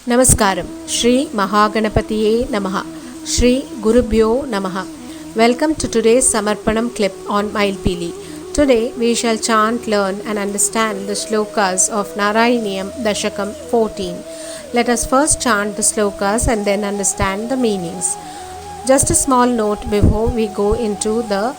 Namaskaram. Shri Mahaganapatiye Namaha. Shri Gurubhyo Namaha. Welcome to today's Samarpanam clip on Mailpili. Today we shall chant, learn and understand the shlokas of Narayaniyam Dashakam 14. Let us first chant the shlokas and then understand the meanings. Just a small note before we go into the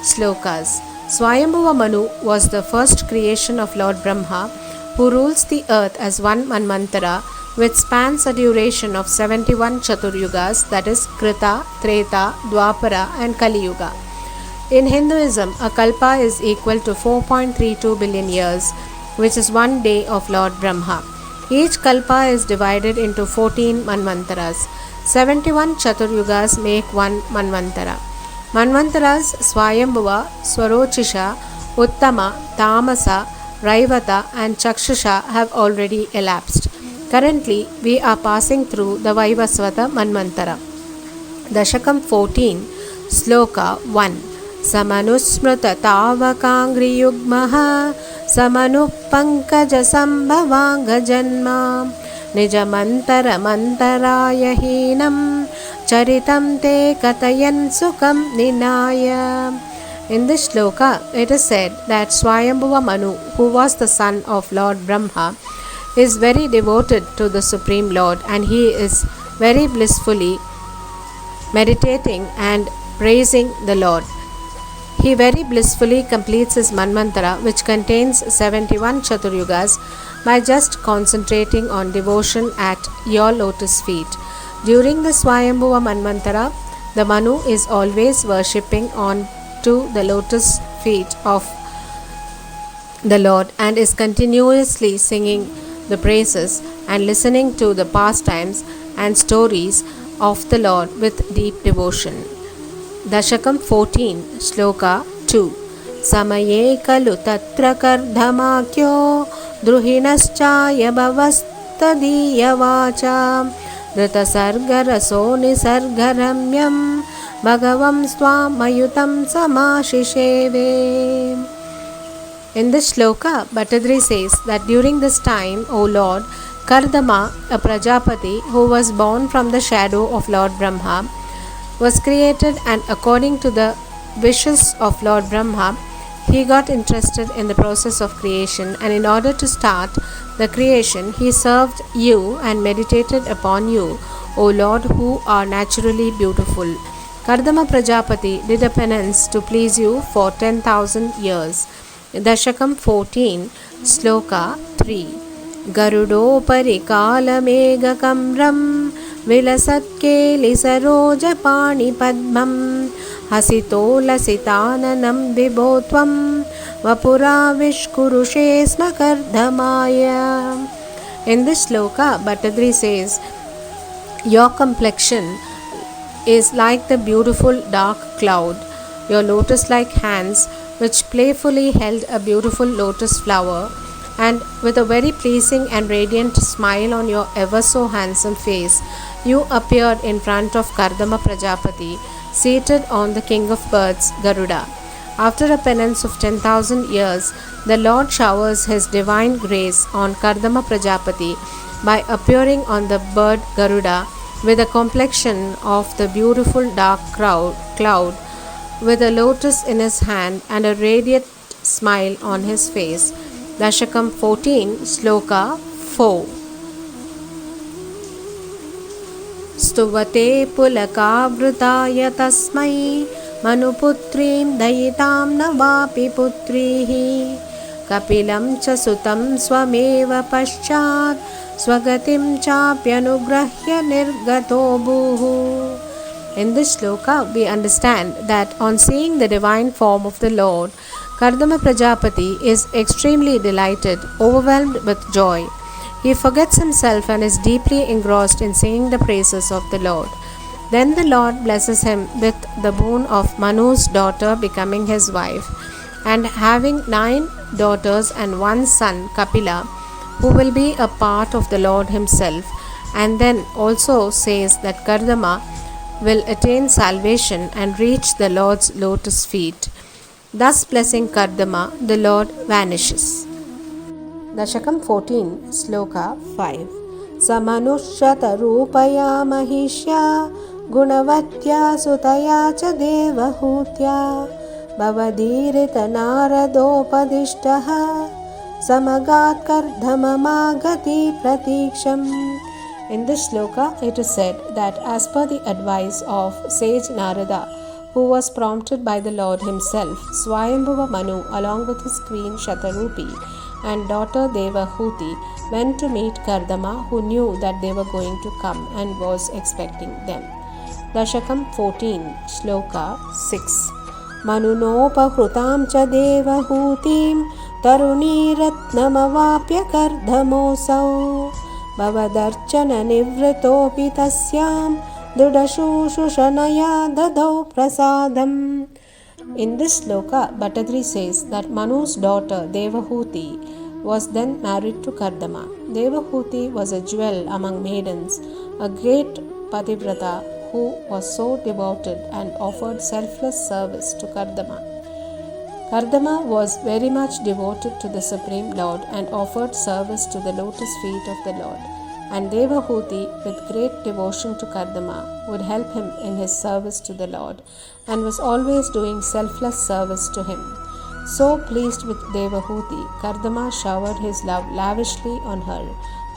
shlokas. Swayambhuva Manu was the first creation of Lord Brahma, who rules the earth as one Manvantara, which spans a duration of 71 Chaturyugas, that is Krita, Treta, Dwapara and Kali Yuga. In Hinduism, a kalpa is equal to 4.32 billion years, which is one day of Lord Brahma. Each kalpa is divided into 14 Manvantaras. 71 Chaturyugas make one Manvantara. Manvantaras Swayambhuva, Swarochisha, Uttama, Tamasa, Raivata and Chakshusha have already elapsed. Currently, we are passing through the Vaivasvata Manvantara. Dashakam 14, Sloka 1. Samanusmrta Tavakangri Yugmaha Samanupankaja Sambhavanga Janma Nijamantara Mantaraya Hinam Charitam Te Katayan Sukam Ninaya. In this shloka, it is said that Swayambhuva Manu, who was the son of Lord Brahma, is very devoted to the Supreme Lord, and he is very blissfully meditating and praising the Lord. He very blissfully completes his Manvantara, which contains 71 Chaturyugas, by just concentrating on devotion at your lotus feet. During the Swayambhuva Manvantara, the Manu is always worshipping on to the lotus feet of the Lord and is continuously singing the praises and listening to the pastimes and stories of the Lord with deep devotion. Dashakam 14, Shloka 2. Samaye kalu tatra kardhamakyo druhinaschaya bhavastadiya vacha drita sargaraso nisargaramyam bhagavam swamayutam samashisheve. In this shloka, Bhattadri says that during this time, O Lord, Kardama, a Prajapati who was born from the shadow of Lord Brahma, was created, and according to the wishes of Lord Brahma, he got interested in the process of creation, and in order to start the creation, he served you and meditated upon you, O Lord, who are naturally beautiful. Kardama Prajapati did a penance to please you for 10,000 years. Dashakam 14, Sloka 3. Garudo parikalamega kamram vilasatke saroja pani padmam hasito lasitananam vibhotvam vapura vishkurushe smakardhamaya. In this sloka, Bhattadri says, your complexion is like the beautiful dark cloud. Your lotus-like hands, which playfully held a beautiful lotus flower, and with a very pleasing and radiant smile on your ever so handsome face, you appeared in front of Kardama Prajapati, seated on the king of birds, Garuda. After a penance of 10,000 years, the Lord showers his divine grace on Kardama Prajapati by appearing on the bird Garuda with a complexion of the beautiful dark cloud, with a lotus in his hand and a radiant smile on his face. Dashakam 14, Sloka 4. Stuvate pulakavrutaya tasmai manuputrim dayitam navapi putrihi kapilam cha sutam swameva paschat swagatim chapyanugrahya nirgato buhu. In this shloka, we understand that on seeing the divine form of the Lord, Kardama Prajapati is extremely delighted, overwhelmed with joy. He forgets himself and is deeply engrossed in singing the praises of the Lord. Then the Lord blesses him with the boon of Manu's daughter becoming his wife, and having 9 daughters and 1 son, Kapila, who will be a part of the Lord himself, and then also says that Kardama will attain salvation and reach the Lord's lotus feet. Thus blessing Kardama, the Lord vanishes. Dashakam 14, Sloka 5. समनुष्यतरूपया महिष्या गुणवत्या सुतया च देवहूत्या भवदीरितनारदोपदिष्टः समगात् कर्दममागति प्रतीक्षम्. In this shloka, it is said that as per the advice of sage Narada, who was prompted by the Lord himself, Swayambhuva Manu along with his queen Shatarupi and daughter Devahuti went to meet Kardama, who knew that they were going to come and was expecting them. Dashakam 14, Shloka 6. Manunopahrutam cha devahutim taruniratnamavapya kardhamosau भवदर्चन निवृतोऽपि तस्यां दृढशुश्रूषणया ददौ प्रसादम्. In this shloka, Bhattadri says that Manu's daughter Devahuti was then married to Kardama. Devahuti was a jewel among maidens, a great pativrata who was so devoted and offered selfless service to Kardama. Kardama was very much devoted to the Supreme Lord and offered service to the lotus feet of the Lord. And Devahuti, with great devotion to Kardama, would help him in his service to the Lord and was always doing selfless service to him. So pleased with Devahuti, Kardama showered his love lavishly on her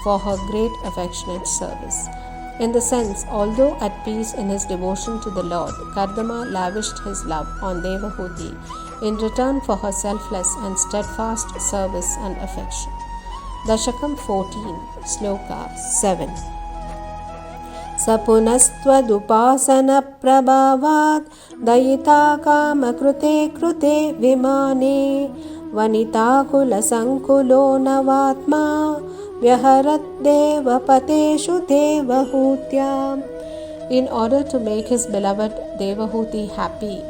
for her great affectionate service. In the sense, although at peace in his devotion to the Lord, Kardama lavished his love on Devahuti in return for her selfless and steadfast service and affection. Dashakam 14, Shloka 7. Sapunastwadupasana prabhavat dayita kama krute vimane vanita kula sankulo navatma vyaharat devapateshu devahutya. In order to make his beloved Devahuti happy,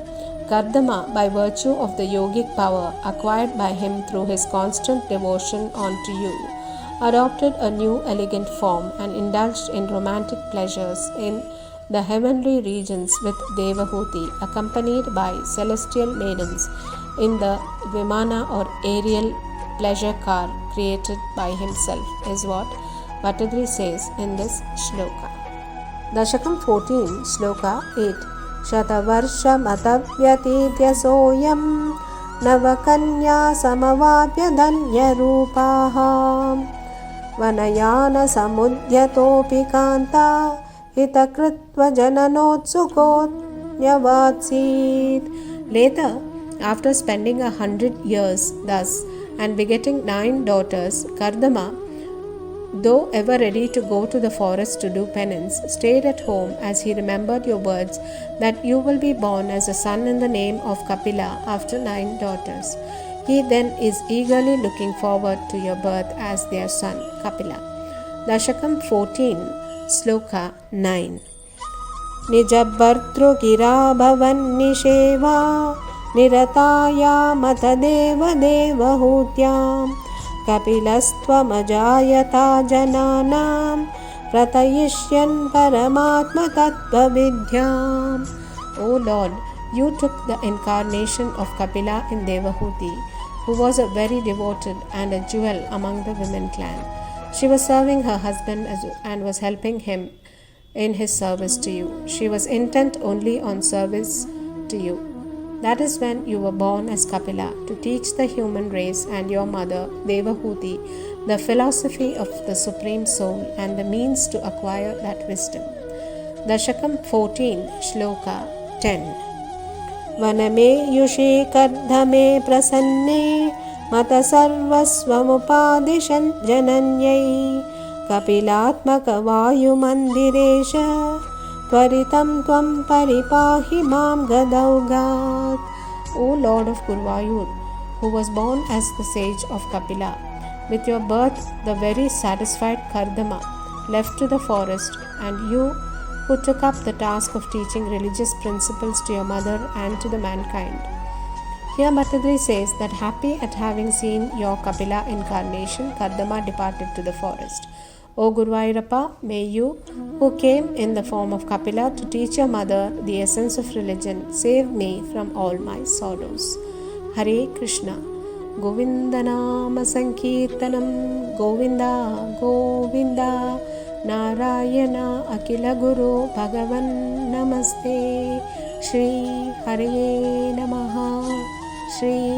Kardama, by virtue of the yogic power acquired by him through his constant devotion unto you, adopted a new elegant form and indulged in romantic pleasures in the heavenly regions with Devahuti, accompanied by celestial maidens in the Vimana or aerial pleasure car created by himself, is what Bhattadri says in this shloka. Dashakam 14, Shloka 8. शतवर्षमतव्यतीत्यसोऽयं नवकन्या समवाप्य धन्यरूपाः वनयानसमुद्यतोऽपि Kanta हितकृत्वजननोत्सुकोऽन्यवात्सीत्. Later, after spending 100 years thus and begetting 9 daughters, Kardama, though ever ready to go to the forest to do penance, stayed at home as he remembered your words that you will be born as a son in the name of Kapila after 9 daughters. He then is eagerly looking forward to your birth as their son, Kapila. Dashakam 14, Sloka 9. Nijabhartrugira bhavan nisheva nirataya matadeva devahutyam कपिलस्त्वमजायता जनानां प्रतयिष्यन् परमात्मतत्त्वविद्याम्. O Lord, you took the incarnation of Kapila in Devahuti, who was a very devoted and a jewel among the women clan. She was serving her husband and was helping him in his service to you. She was intent only on service to you. That is when you were born as Kapila to teach the human race and your mother, Devahuti, the philosophy of the Supreme Soul and the means to acquire that wisdom. Dashakam 14, Shloka 10. Vaname yushi kardhame prasanne mata sarvasvamupadishan jananyai kapilatmaka vayu mandiresha Tvaritam tvam paripahi mam gadaugat. O Lord of Guruvayur, who was born as the sage of Kapila, with your birth the very satisfied Kardama left to the forest, and you who took up the task of teaching religious principles to your mother and to the mankind. Here Bhattadri says that happy at having seen your Kapila incarnation, Kardama departed to the forest. O Guruvayurappa, may you, who came in the form of Kapila to teach your mother the essence of religion, save me from all my sorrows. Hare Krishna. Govinda Nama Sankirtanam. Govinda, Govinda. Narayan अखिलगुरो भगवन् नमस्ते। श्री हरये नमः। श्री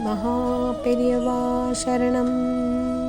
महापेरियवा शरणम्।